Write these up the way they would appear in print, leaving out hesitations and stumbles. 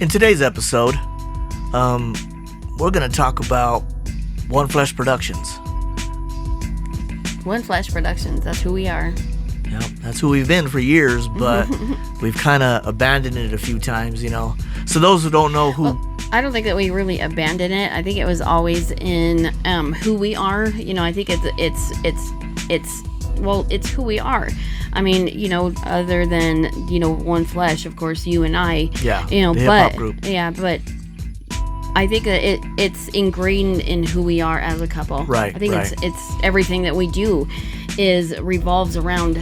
In today's episode, we're going to talk about One Flesh Productions. One Flesh Productions, that's who we are. Yep, that's who we've been for years, but we've kind of abandoned it a few times, you know. So those who don't know who... Well, I don't think that we really abandoned it. I think it was always in who we are. You know, I think it's who we are. I mean, you know, other than, you know, One Flesh, of course, you and I. Yeah, you know, the hip-hop group. Yeah, but I think that it's ingrained in who we are as a couple. Right, I think right. it's everything that we do revolves around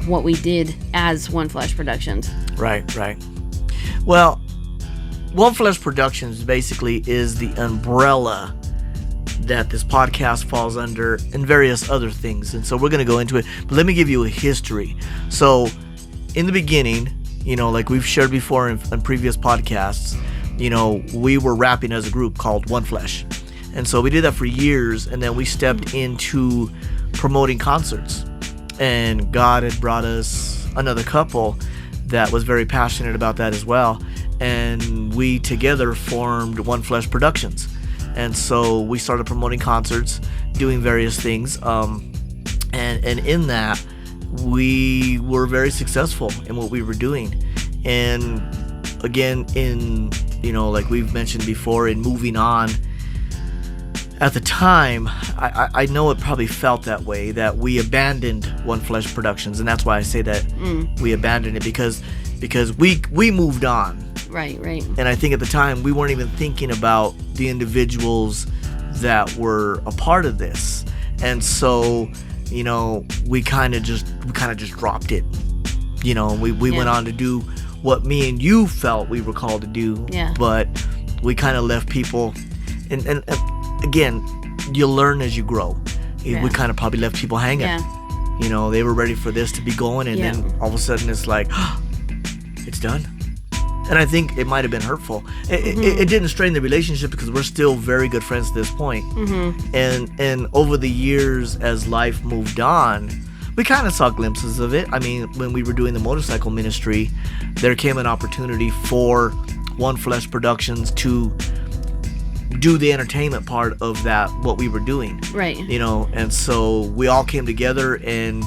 what we did as One Flesh Productions. Right. Well, One Flesh Productions basically is the umbrella that this podcast falls under and various other things. And so we're going to go into it. But let me give you a history. So in the beginning, you know, like we've shared before in previous podcasts, you know, we were rapping as a group called One Flesh. And so we did that for years. And then we stepped into promoting concerts. And God had brought us another couple that was very passionate about that as well. And we together formed One Flesh Productions. And so we started promoting concerts, doing various things. And in that, we were very successful in what we were doing. And again, in, you know, like we've mentioned before, in moving on, at the time, I know it probably felt that way, that we abandoned One Flesh Productions. And that's why I say that we abandoned it, because we moved on. Right. And I think at the time we weren't even thinking about the individuals that were a part of this. And so, you know, we kind of just dropped it. You know, we went on to do what me and you felt we were called to do. Yeah. But we kind of left people, and again, you learn as you grow. Yeah. We kind of probably left people hanging. Yeah. You know, they were ready for this to be going, and then all of a sudden it's like, it's done. And I think it might have been hurtful. It didn't strain the relationship because we're still very good friends at this point. And over the years, as life moved on, we kind of saw glimpses of it. I mean, when we were doing the motorcycle ministry, there came an opportunity for One Flesh Productions to do the entertainment part of that, what we were doing. Right. You know, and so we all came together and,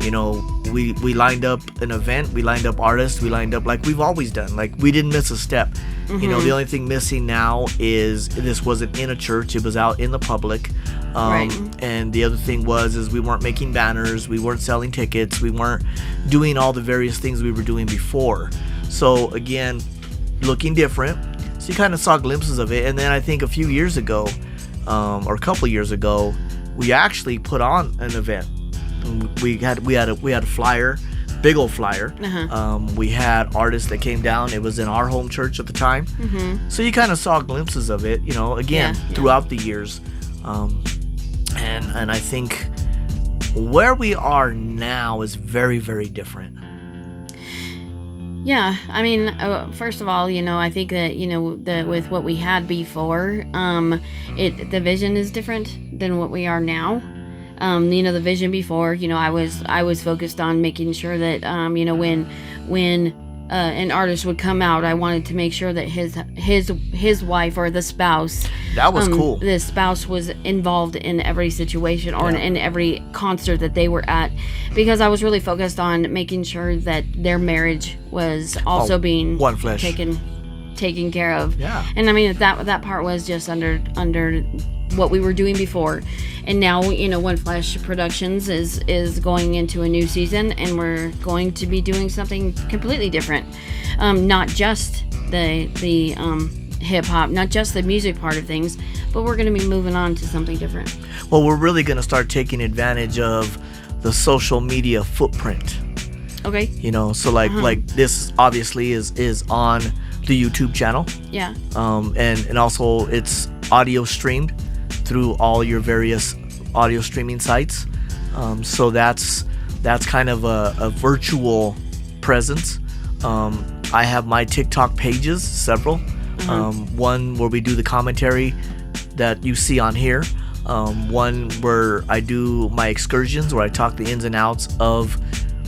you know, we lined up an event, we lined up artists, we lined up like we've always done. Like, we didn't miss a step. You know, the only thing missing now is this wasn't in a church, it was out in the public. Right. And the other thing is we weren't making banners, we weren't selling tickets, we weren't doing all the various things we were doing before. So again, looking different. So you kind of saw glimpses of it. And then I think a few years ago, or a couple years ago, we actually put on an event. We had a flyer, big old flyer. We had artists that came down. It was in our home church at the time. So you kind of saw glimpses of it, you know, again, throughout the years. And I think where we are now is very, very different. Yeah, I mean, first of all, you know, I think that, you know, with what we had before, the vision is different than what we are now. You know, the vision before, you know, I was focused on making sure that, you know, when an artist would come out, I wanted to make sure that his wife or the spouse, that was cool. The spouse was involved in every situation or in every concert that they were at, because I was really focused on making sure that their marriage was also being One Flesh taken care of. Yeah. And I mean, that part was just under what we were doing before. And now, you know, One Flesh Productions is going into a new season, and we're going to be doing something completely different. Not just the hip hop, not just the music part of things, but we're going to be moving on to something different. Well, we're really going to start taking advantage of the social media footprint. Okay. You know, so like this obviously is on the YouTube channel. Yeah. And also it's audio streamed through all your various audio streaming sites. So that's kind of a virtual presence. I have my TikTok pages, several. One where we do the commentary that you see on here. One where I do my excursions, where I talk the ins and outs of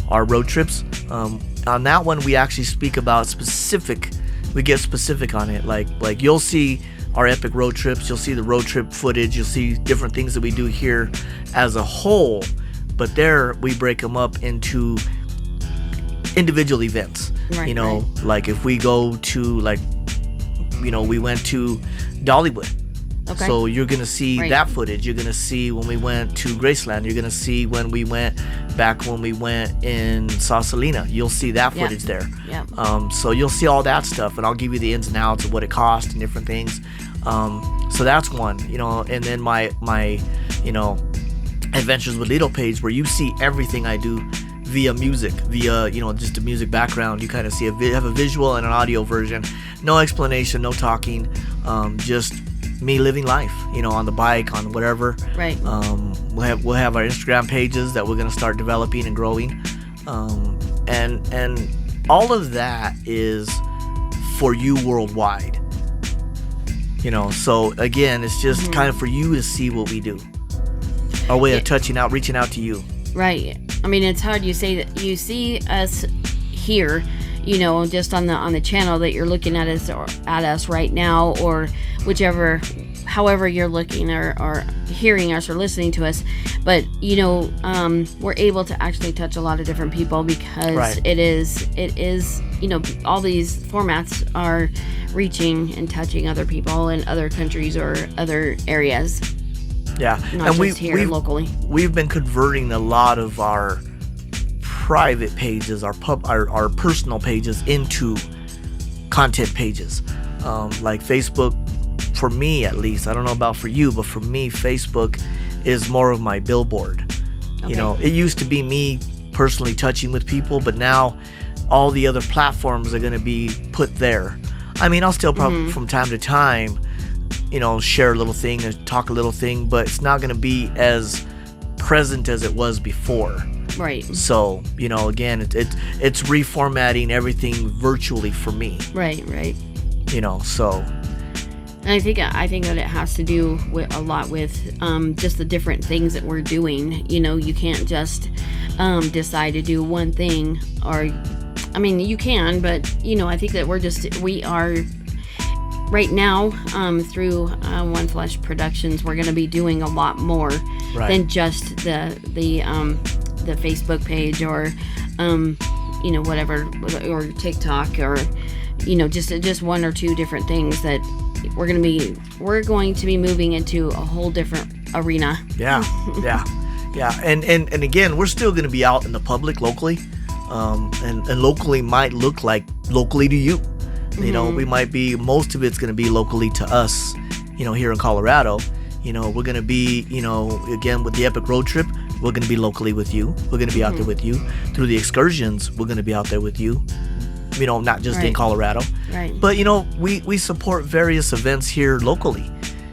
our road trips. On that one, we actually speak about specific we get specific on it. Like you'll see our epic road trips, you'll see the road trip footage, you'll see different things that we do here as a whole, but there we break them up into individual events. Right, You know, like if we go to, like, you know, we went to Dollywood. Okay. So you're going to see Right. that footage. You're going to see when we went to Graceland. You're going to see when we went in Sausalina. You'll see that Yeah. footage there. Yeah. So you'll see all that stuff, and I'll give you the ins and outs of what it cost and different things. So that's one, you know, and then my, you know, Adventures with Lido page, where you see everything I do via music, via, you know, just a music background. You kind of see have a visual and an audio version. No explanation, no talking, just me living life, you know, on the bike, on whatever. Right. We'll have our Instagram pages that we're gonna start developing and growing, and all of that is for you worldwide. You know, so again, it's just kind of for you to see what we do. Our way of reaching out to you. Right. I mean, it's hard. You say that you see us here, you know, just on the channel that you're looking at us right now, or whichever, however you're looking or hearing us or listening to us. But you know, we're able to actually touch a lot of different people because Right. it is, you know, all these formats are reaching and touching other people in other countries or other areas, Yeah, not and just here locally. we've been converting a lot of our private pages, our personal pages, into content pages. Like Facebook, for me at least, I don't know about for you, but for me, Facebook is more of my billboard. Okay. You know, it used to be me personally touching with people, but now all the other platforms are going to be put there. I mean, I'll still probably from time to time, you know, share a little thing or talk a little thing, but it's not going to be as present as it was before. Right. So, you know, again, it's reformatting everything virtually for me. Right. You know, so And I think that it has to do with a lot with just the different things that we're doing. You know, you can't just decide to do one thing, or I mean, you can, but you know, I think that we are right now through One Flesh Productions. We're going to be doing a lot more than just the Facebook page or you know, whatever, or TikTok, or you know, just one or two different things that we're going to be moving into a whole different arena. yeah. And again, we're still going to be out in the public locally, and locally might look like locally to you. You know, we might be, most of it's going to be locally to us, you know, here in Colorado. You know, we're going to be, you know, again, with the Epic Road Trip, we're going to be locally with you. We're going to be out there with you. Through the excursions, we're going to be out there with you. You know, not just in Colorado. Right. But, you know, we support various events here locally.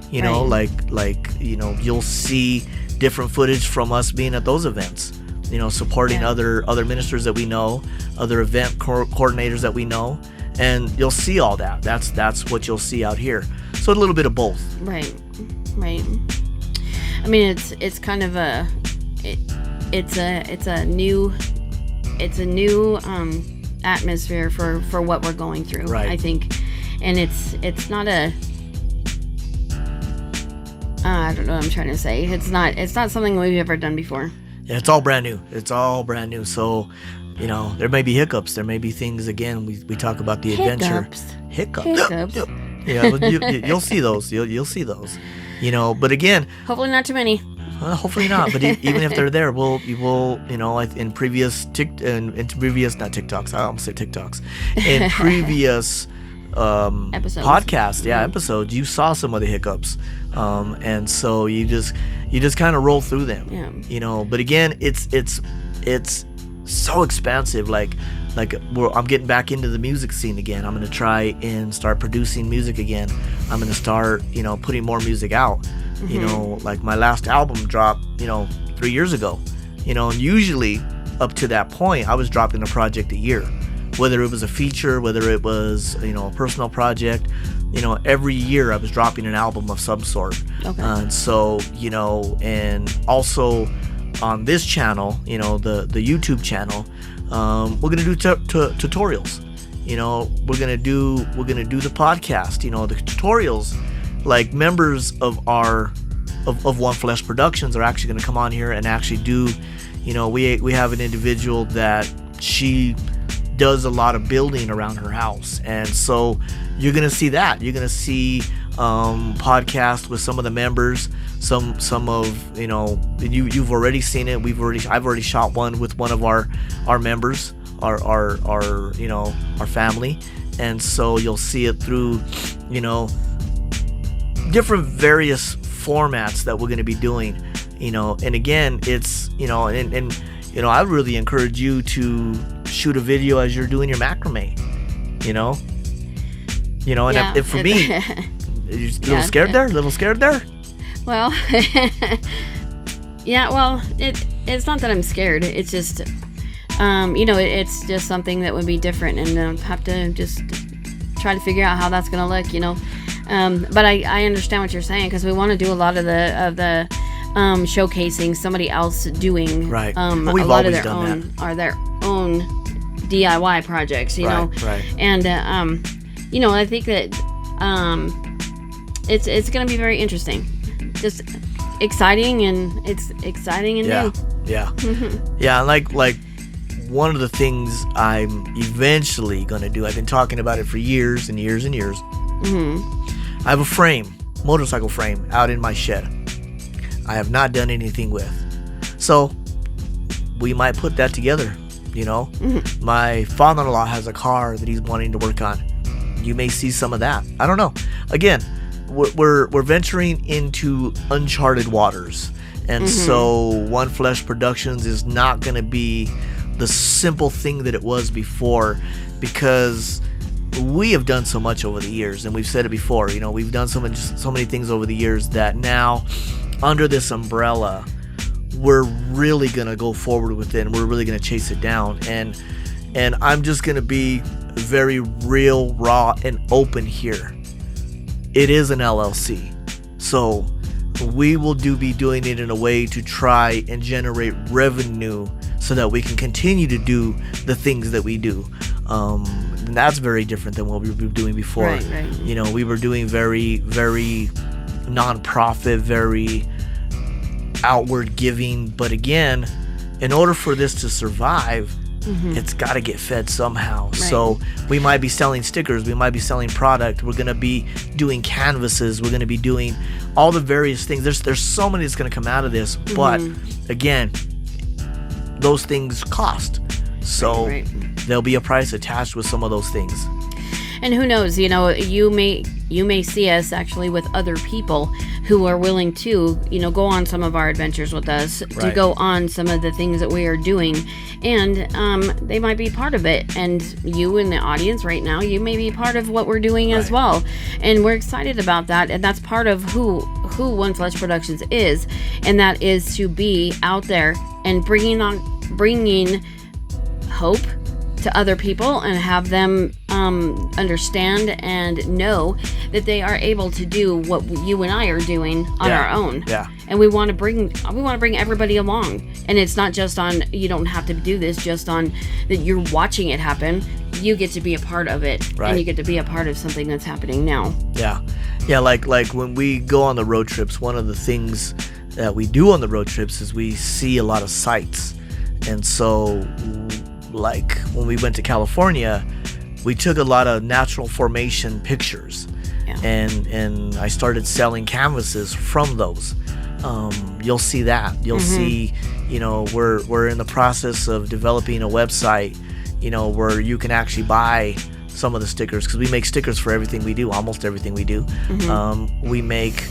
You know, like, you know, you'll see different footage from us being at those events. You know, supporting other ministers that we know, other event coordinators that we know. And you'll see all that. That's what you'll see out here. So a little bit of both. Right. I mean, it's kind of it's a new atmosphere for what we're going through. Right. I think, and it's not a. I don't know what I'm trying to say. It's not something we've ever done before. Yeah, it's all brand new. So, you know, there may be hiccups. There may be things, again, we talk about the adventure. Hiccups. Yeah, but you'll see those. You'll see those. You know, but again, hopefully not too many. Well, hopefully not. But even if they're there, we'll, you know, in previous not TikToks. I almost say TikToks. In previous Episodes. podcasts, episodes, you saw some of the hiccups, and so you just kind of roll through them. Yeah. You know, but again, it's so expansive. Like I'm getting back into the music scene again. I'm gonna try and start producing music again. I'm gonna start, you know, putting more music out. You know, like my last album dropped, you know, 3 years ago. You know, and usually up to that point, I was dropping a project a year, whether it was a feature, whether it was, you know, a personal project. You know, every year I was dropping an album of some sort. Okay. And so, you know, and also on this channel, you know, the YouTube channel, we're gonna do tutorials. we're gonna do the podcast, the tutorials. Like members of One Flesh Productions are actually gonna come on here and actually do, we have an individual that she does a lot of building around her house, and so you're gonna see that. You're gonna see podcast with some of the members, some of you've already seen it. I've already shot one with one of our members, our family, and so you'll see it through different various formats that we're going to be doing, and again, it's I really encourage you to shoot a video as you're doing your macrame, and if for me, you're a little scared there. Well, yeah, well, it's not that I'm scared. It's just, it's just something that would be different, and have to just try to figure out how that's going to look, But I understand what you're saying, because we want to do a lot of the showcasing somebody else doing right. A lot of their own DIY projects, Right. And I think that it's going to be very interesting. Just exciting, and it's exciting and new. Yeah. Yeah, like one of the things I'm eventually going to do, I've been talking about it for years and years and years. I have a motorcycle frame out in my shed. I have not done anything with. So we might put that together, My father-in-law has a car that he's wanting to work on. You may see some of that. I don't know. Again, we're venturing into uncharted waters, and so One Flesh Productions is not going to be the simple thing that it was before, because we have done so much over the years, and we've said it before. We've done so many things over the years that now, under this umbrella, we're really going to go forward with it, and we're really going to chase it down. And I'm just going to be very real, raw, and open here. It is an LLC, so we will be doing it in a way to try and generate revenue so that we can continue to do the things that we do. And that's very different than what we were doing before. Right. We were doing very, very non-profit, very outward giving. But again, in order for this to survive, it's got to get fed somehow. Right. So we might be selling stickers, we might be selling product, we're going to be doing canvases, we're going to be doing all the various things. There's so many that's going to come out of this, but again, those things cost. So there'll be a price attached with some of those things. And who knows, you may see us actually with other people who are willing to, go on some of our adventures with us, to go on some of the things that we are doing, and they might be part of it. And you in the audience right now, you may be part of what we're doing as well. And we're excited about that. And that's part of who One Flesh Productions is, and that is to be out there and bringing hope to other people, and have them understand and know that they are able to do what you and I are doing on our own. Yeah. And we want to bring everybody along. And it's not just on, you don't have to do this just on that you're watching it happen. You get to be a part of it, and you get to be a part of something that's happening now. Yeah. Like when we go on the road trips, one of the things that we do on the road trips is we see a lot of sights. And so, like when we went to California, we took a lot of natural formation pictures, and I started selling canvases from those. You'll see that. You'll see, we're in the process of developing a website, where you can actually buy some of the stickers, because we make stickers for everything we do, almost everything we do. We make,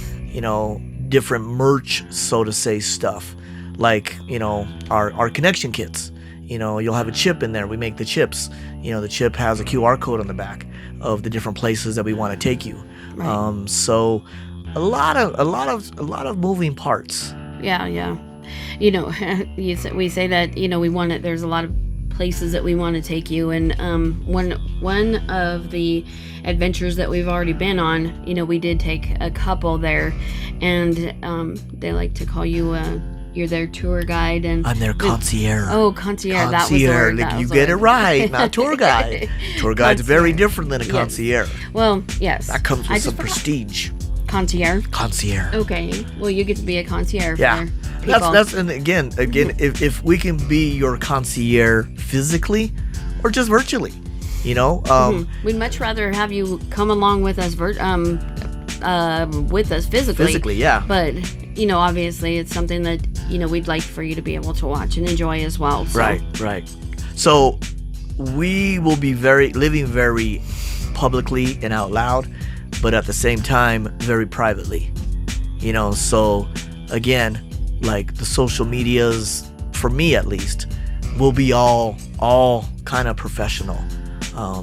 different merch, so to say, stuff, like, our connection kits. You'll have a chip in there. We make the chips. The chip has a QR code on the back of the different places that we want to take you. So a lot of moving parts. Yeah. We say that, we want it. There's a lot of places that we want to take you, and one of the adventures that we've already been on, we did take a couple there, and they like to call you you're their tour guide, and I'm their concierge. Oh, concierge. That was the word. Like, that you was get the it word. right, not tour guide. Tour guide's very Concierge. different than a Yes. concierge. Well, yes. That comes I with just some forgot. prestige. Concierge. Concierge. Okay. Well, you get to be a concierge Yeah. for people. That's and again, if we can be your concierge physically or just virtually, you know, We'd much rather have you come along with us with us physically. yeah. But, you know, obviously it's something that, you know, we'd like for you to be able to watch and enjoy as well. So. Right. So we will be living very publicly and out loud, but at the same time, very privately. You know, so again, like the social medias, for me at least, will be all kind of professional.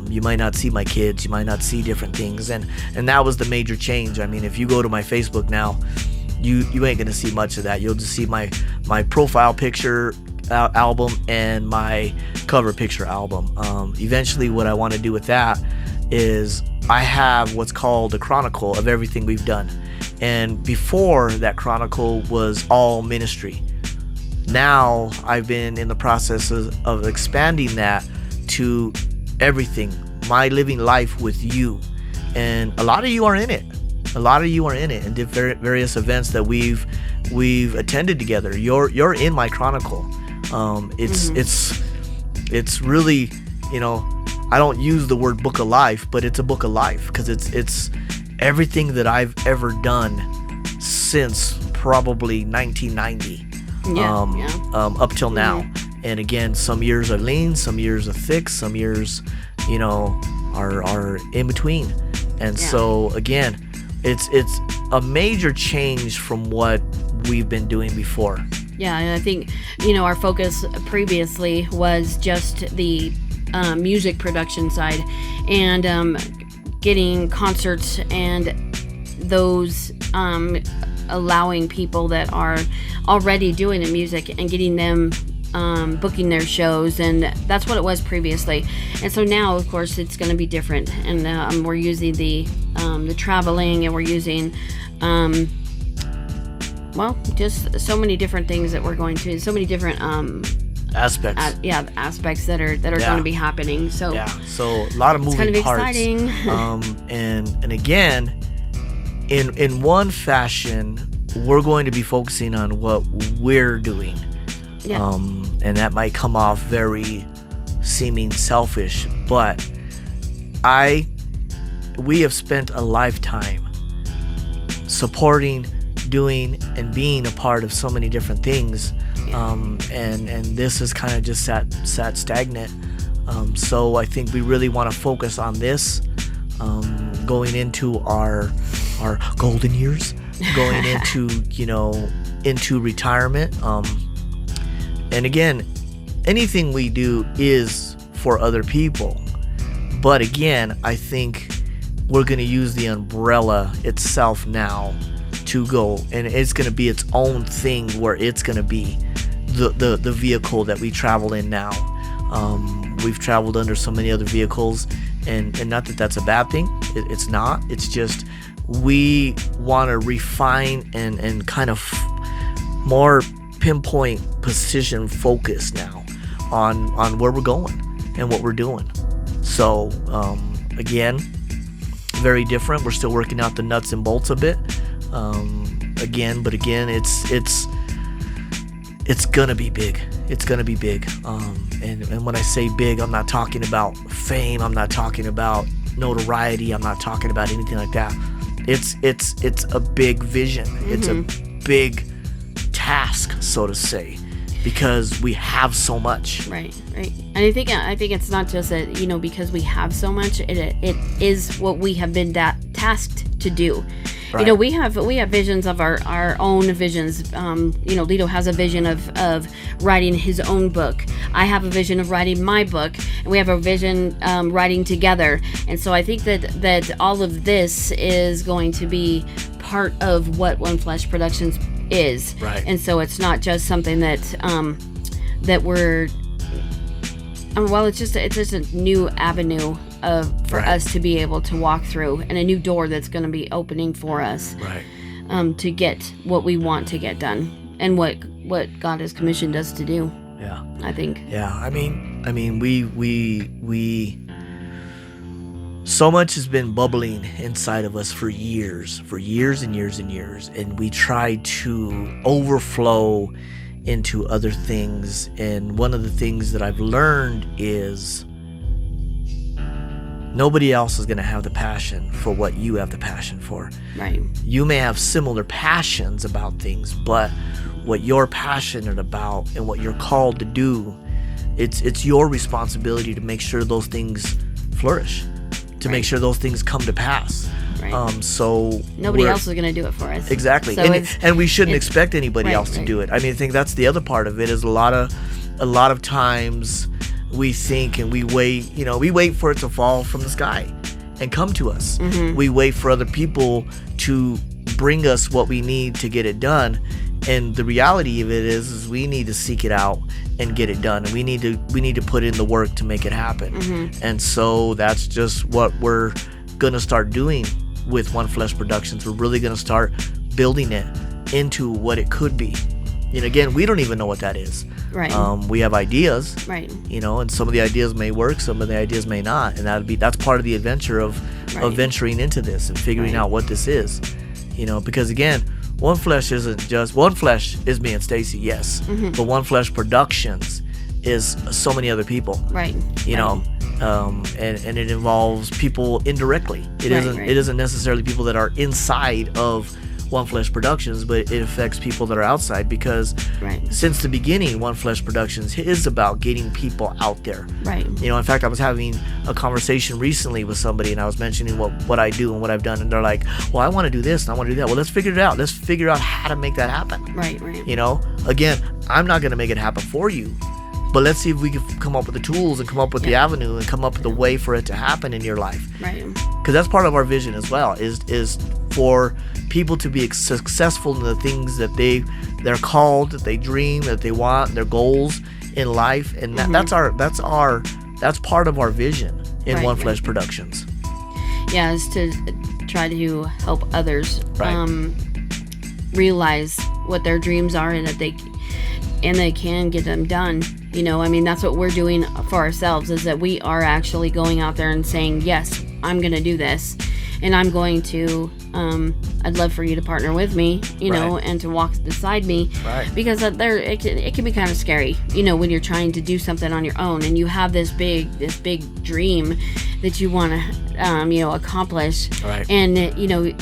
You might not see my kids, you might not see different things, and that was the major change. I mean, if you go to my Facebook now, you ain't gonna see much of that. You'll just see my profile picture album and my cover picture album. Eventually, what I want to do with that is I have what's called a chronicle of everything we've done, and before that chronicle was all ministry. Now I've been in the process of expanding that to everything, my living life with you, and a lot of you are in it. And did various events that we've attended together. You're in my chronicle. It's really, you know, I don't use the word book of life, but it's a book of life because it's everything that I've ever done since probably 1990. Up till now. And again, some years are lean, some years are thick, some years, you know, are in between. And so again, it's a major change from what we've been doing before. Yeah, and I think, you know, our focus previously was just the music production side and getting concerts and those allowing people that are already doing the music and getting them booking their shows, and that's what it was previously. And so now, of course, it's going to be different, and we're using the traveling, and we're using just so many different things that we're going to, so many different aspects. Aspects that are going to be happening. So so a lot of moving it's parts. Exciting. And again, in one fashion, we're going to be focusing on what we're doing. Yeah. And that might come off very seeming selfish, but we have spent a lifetime supporting, doing, and being a part of so many different things. And this has kind of just sat stagnant. So I think we really want to focus on this, going into our golden years, going into retirement. And again, anything we do is for other people. But again, I think we're going to use the umbrella itself now to go, and it's going to be its own thing where it's going to be the vehicle that we travel in now. We've traveled under so many other vehicles, and not that that's a bad thing. It's not. It's just we want to refine and kind of more pinpoint precision focus now on where we're going and what we're doing. So again, very different. We're still working out the nuts and bolts a bit. Again, it's gonna be big. It's gonna be big. And when I say big, I'm not talking about fame. I'm not talking about notoriety. I'm not talking about anything like that. It's a big vision. Mm-hmm. It's a big task, so to say, because we have so much. Right. And I think it's not just that, you know, because we have so much. It is what we have been tasked to do. Right. You know, we have visions of our own visions. You know, Lito has a vision of writing his own book. I have a vision of writing my book, and we have a vision writing together. And so I think that all of this is going to be part of what One Flesh Productions is. Right. And so it's not just something that we're it's just a new avenue for us to be able to walk through, and a new door that's going to be opening for us, right, to get what we want to get done. and what God has commissioned us to do. Yeah. I think. Yeah. I mean, we so much has been bubbling inside of us for years and years and years, and we try to overflow into other things. And one of the things that I've learned is nobody else is going to have the passion for what you have the passion for. Right. You may have similar passions about things, but what you're passionate about and what you're called to do, it's your responsibility to make sure those things flourish, to make sure those things come to pass. Right. So nobody else is going to do it for us. Exactly. So and we shouldn't expect anybody else to right. do it. I mean, I think that's the other part of it, is a lot of times we think and we wait for it to fall from the sky and come to us. Mm-hmm. We wait for other people to bring us what we need to get it done. And the reality of it is we need to seek it out and get it done. And we need to put in the work to make it happen. Mm-hmm. And so that's just what we're going to start doing with One Flesh Productions. We're really going to start building it into what it could be. And again, we don't even know what that is. Right. We have ideas. Right. And some of the ideas may work, some of the ideas may not. And that's part of the adventure of venturing into this and figuring out what this is. Because again, One Flesh isn't just One Flesh is me and Stacy, yes. Mm-hmm. But One Flesh Productions is so many other people. Right. And it involves people indirectly. It isn't necessarily people that are inside of One Flesh Productions, but it affects people that are outside, because since the beginning, One Flesh Productions is about getting people out there. Right. In fact, I was having a conversation recently with somebody, and I was mentioning what I do and what I've done, and they're like, well, I want to do this and I want to do that. Well, let's figure it out. Let's figure out how to make that happen. Right. Again, I'm not going to make it happen for you, but let's see if we can come up with the tools and come up with the avenue and come up with a way for it to happen in your life. Right. Because that's part of our vision as well, is for people to be successful in the things that they're called, that they dream, that they want, their goals in life, and that's part of our vision in One Flesh Productions. Yeah, is to try to help others realize what their dreams are, and that they can get them done. That's what we're doing for ourselves, is that we are actually going out there and saying, yes, I'm going to do this, and I'm going to I'd love for you to partner with me, and to walk beside me, because it can be kind of scary, when you're trying to do something on your own and you have this big dream that you want to accomplish, and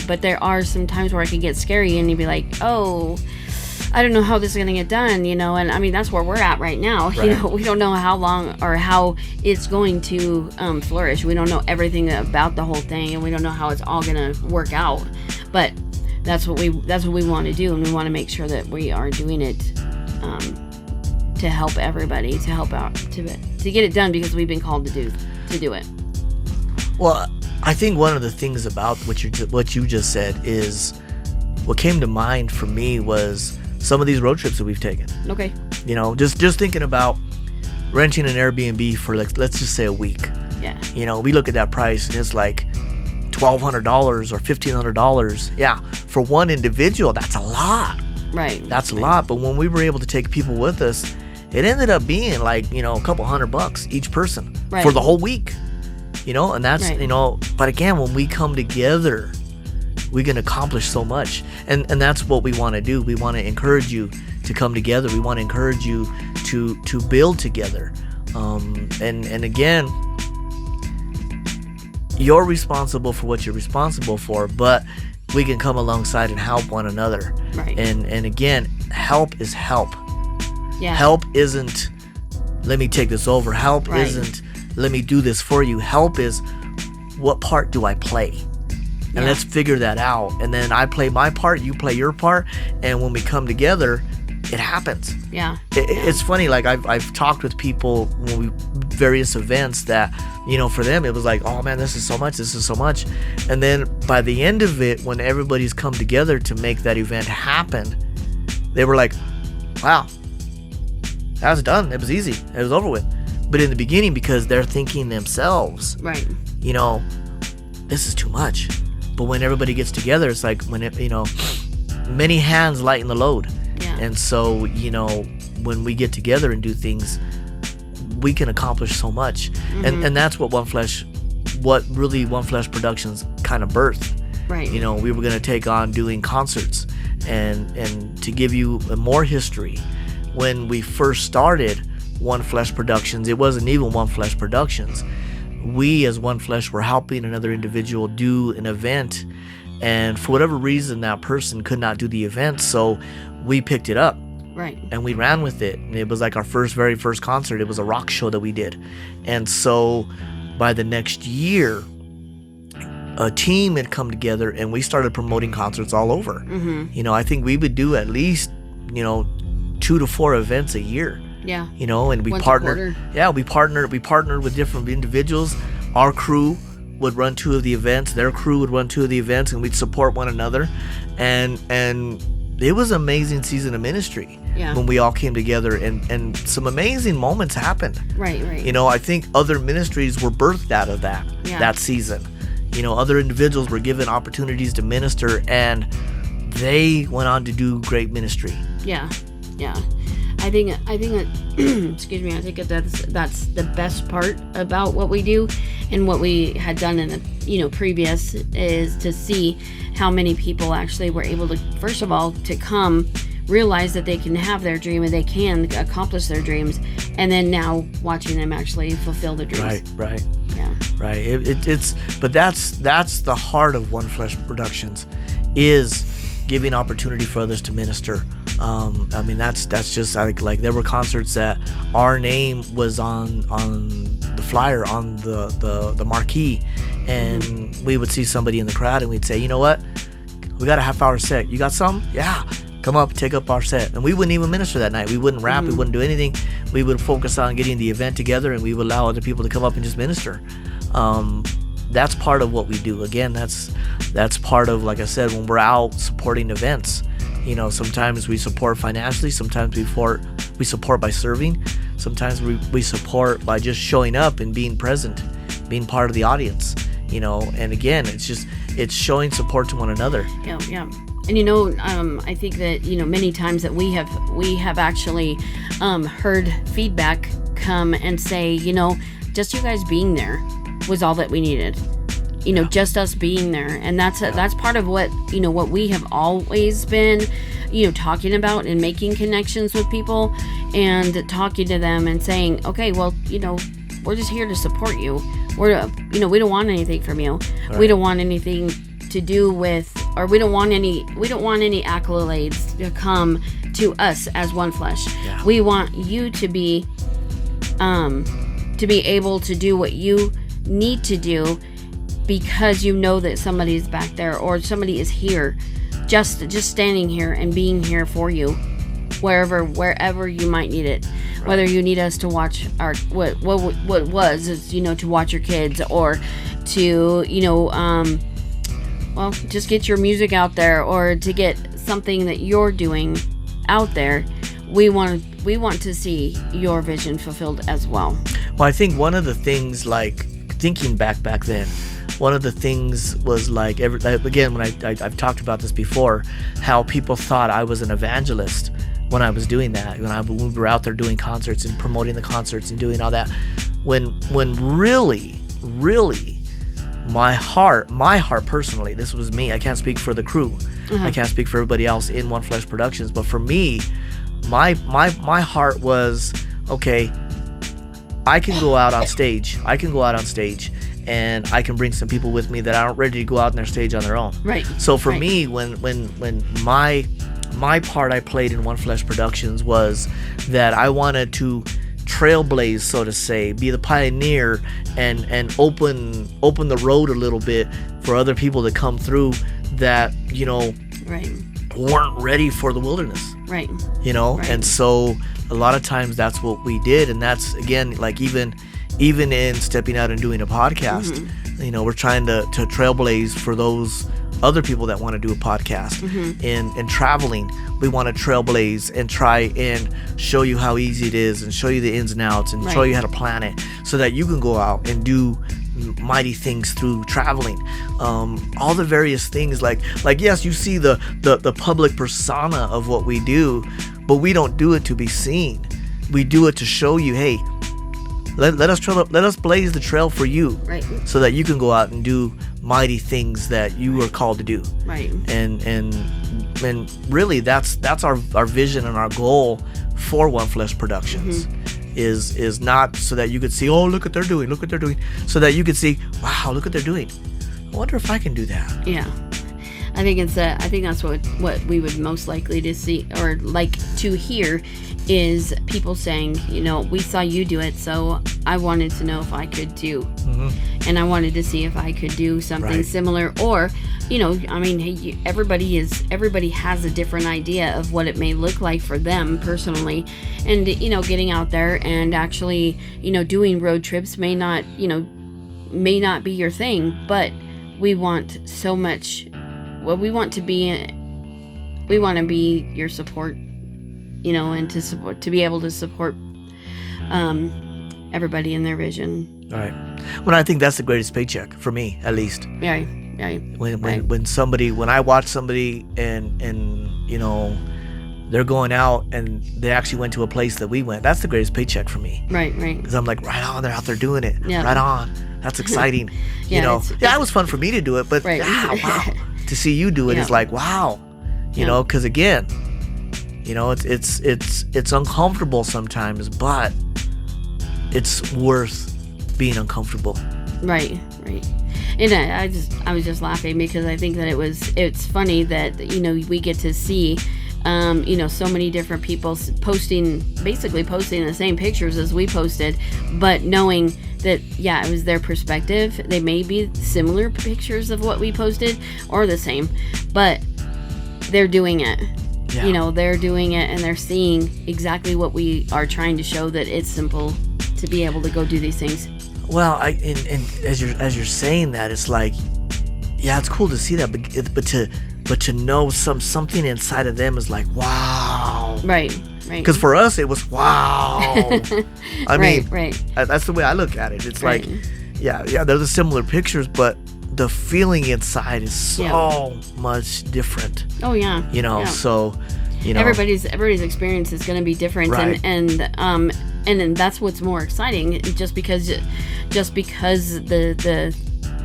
but there are some times where it can get scary and you'd be like, oh, I don't know how this is going to get done, and that's where we're at right now. We don't know how long or how it's going to flourish. We don't know everything about the whole thing, and we don't know how it's all going to work out. But that's what we want to do, and we want to make sure that we are doing it to help everybody, to help out, to get it done, because we've been called to do it. Well, I think one of the things about what you just said is what came to mind for me was some of these road trips that we've taken. Okay. Just thinking about renting an Airbnb for, like, let's just say a week. Yeah. We look at that price and it's like $1,200 or $1,500. Yeah, for one individual, that's a lot. Right. That's a lot. But when we were able to take people with us, it ended up being like, a couple $100 each person for the whole week. And that's, but again, when we come together, we can accomplish so much, and that's what we want to do. We want to encourage you to come together. We want to encourage you to build together, and again, you're responsible for what you're responsible for, but we can come alongside and help one another. Right. And again, help is help. Yeah. Help isn't, let me take this over. Help isn't, let me do this for you. Help is, what part do I play? And let's figure that out. And then I play my part, you play your part, and when we come together, it happens. Yeah. It's funny, like I've talked with people when various events that, for them it was like, oh man, this is so much. And then by the end of it, when everybody's come together to make that event happen, they were like, wow, that was done. It was easy. It was over with. But in the beginning, because they're thinking themselves, this is too much. But when everybody gets together, it's like when many hands lighten the load. Yeah. And so, when we get together and do things, we can accomplish so much. And that's what One Flesh Productions kind of birthed. Right. We were going to take on doing concerts. And to give you more history, when we first started One Flesh Productions, it wasn't even One Flesh Productions. We as One Flesh were helping another individual do an event, and for whatever reason that person could not do the event, so we picked it up. Right. And we ran with it. And it was like our very first concert. It was a rock show that we did. And so by the next year, a team had come together and we started promoting concerts all over. I think we would do at least 2 to 4 events a year. Yeah. And we Once a partnered. quarter. Yeah, we partnered with different individuals. Our crew would run 2 of the events. Their crew would run 2 of the events, and we'd support one another. And it was an amazing season of ministry. Yeah. When we all came together, and some amazing moments happened. Right. I think other ministries were birthed out of that season. Other individuals were given opportunities to minister, and they went on to do great ministry. Yeah. I think that excuse me, I think that's the best part about what we do and what we had done in the previous, is to see how many people actually were able to, first of all, to come realize that they can have their dream and they can accomplish their dreams, and then now watching them actually fulfill their dreams. Right. Yeah. Right. But that's the heart of One Flesh Productions, is giving opportunity for others to minister. That's just like there were concerts that our name was on the flyer, on the marquee, and we would see somebody in the crowd and we'd say, you know what, we got a half-hour set, you got some? Yeah, come up, take up our set. And we wouldn't even minister that night. We wouldn't rap. We wouldn't do anything. We would focus on getting the event together, and we would allow other people to come up and just minister. That's part of what we do. Again, that's part of, like I said, when we're out supporting events. Sometimes we support financially, sometimes we support by serving, sometimes we support by just showing up and being present, being part of the audience. And again, it's showing support to one another. Yeah. And I think that many times that we have actually heard feedback come and say, just you guys being there was all that we needed. Just us being there. And that's part of what what we have always been talking about, and making connections with people and talking to them and saying, okay, well, we're just here to support you. We're we don't want anything from you. Right. We don't want anything to do with, or we don't want any accolades to come to us as One Flesh. Yeah. We want you to be able to do what you need to do, because that somebody's back there, or somebody is here, just standing here and being here for you, wherever you might need it. Right. Whether you need us to watch our what was is to watch your kids, or to just get your music out there, or to get something that you're doing out there. We want to see your vision fulfilled as well. Well, I think one of the things, like thinking back then, one of the things was like, again, when I've talked about this before, how people thought I was an evangelist when I was doing that, when we were out there doing concerts and promoting the concerts and doing all that, when really my heart personally, this was me, I can't speak for the crew, I can't speak for everybody else in One Flesh Productions, but for me, my heart was, okay, I can go out on stage and I can bring some people with me that aren't ready to go out on their stage on their own. Right. So for me, when my part I played in One Flesh Productions was that I wanted to trailblaze, so to say, be the pioneer, and open the road a little bit for other people to come through that right. weren't ready for the wilderness. Right. Right. And so a lot of times that's what we did, and that's, again, like even in stepping out and doing a podcast, we're trying to trailblaze for those other people that want to do a podcast. And traveling, we want to trailblaze and try and show you how easy it is, and show you the ins and outs, and show you how to plan it, so that you can go out and do mighty things through traveling. All the various things, like yes, you see the public persona of what we do, but we don't do it to be seen. We do it to show you, hey, let us blaze the trail for you, Right. so that you can go out and do mighty things that you are called to do. Right. And really, that's our vision and our goal for One Flesh Productions. Is not so that you could see, oh, look what they're doing, so that you could see, wow, look what they're doing. I wonder if I can do that. Yeah. I think that's what we would most likely to see or like to hear is people saying, we saw you do it, so I wanted to know if I could too. And I wanted to see if I could do something Right. similar, or everybody has a different idea of what it may look like for them personally, and getting out there and actually doing road trips may not be your thing, but we want so much. Well, we want to be your support, and to be able to support everybody in their vision. All right. Well, I think that's the greatest paycheck for me, at least. Yeah. When I watch somebody and they're going out and they actually went to a place that we went, that's the greatest paycheck for me. Right. Because I'm like, right on, they're out there doing it. Yeah. Right on. That's exciting. Yeah, it was fun for me to do it, but Right. wow. To see you do it is like, wow. Because again, it's uncomfortable sometimes, but it's worth being uncomfortable. Right. And I was just laughing because I think that it's funny that we get to see so many different people posting the same pictures as we posted, but knowing that it was their perspective. They may be similar pictures of what we posted or the same, but they're doing it. Yeah. They're doing it and they're seeing exactly what we are trying to show, that it's simple to be able to go do these things. Well, and as you're saying that, it's like, yeah, it's cool to see that, but to know something inside of them is like, wow. Right. Because for us, it was wow. I mean, right. That's the way I look at it. It's Right. like, yeah, they're the similar pictures, but the feeling inside is so much different. Oh yeah. So, everybody's experience is going to be different, Right. and then that's what's more exciting. Just because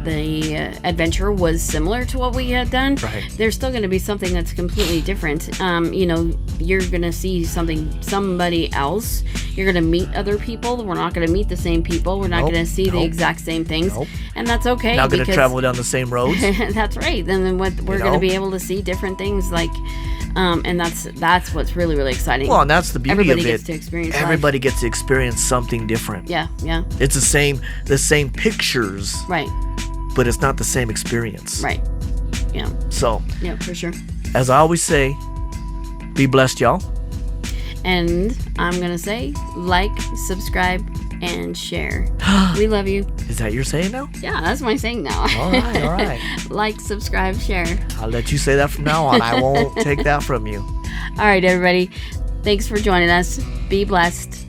the adventure was similar to what we had done, Right. there's still going to be something that's completely different. You're going to see somebody else. You're going to meet other people. We're not going to meet the same people. We're not Nope. going to see the Nope. exact same things. Nope. And that's okay. Not going to because- travel down the same roads. That's right. Then we're going to be able to see different things, like, and that's what's really, really exciting. Well, and that's the beauty Everybody of it. gets to experience life. Everybody gets to experience something different. Yeah. It's the same pictures, Right. but it's not the same experience. Right. Yeah. So, Yeah, for sure. as I always say, be blessed, y'all. And I'm going to say, like, subscribe, and share. We love you. Is that your saying now? Yeah, that's my saying now. All right. Like, subscribe, share. I'll let you say that from now on. I won't take that from you. All right, everybody. Thanks for joining us. Be blessed.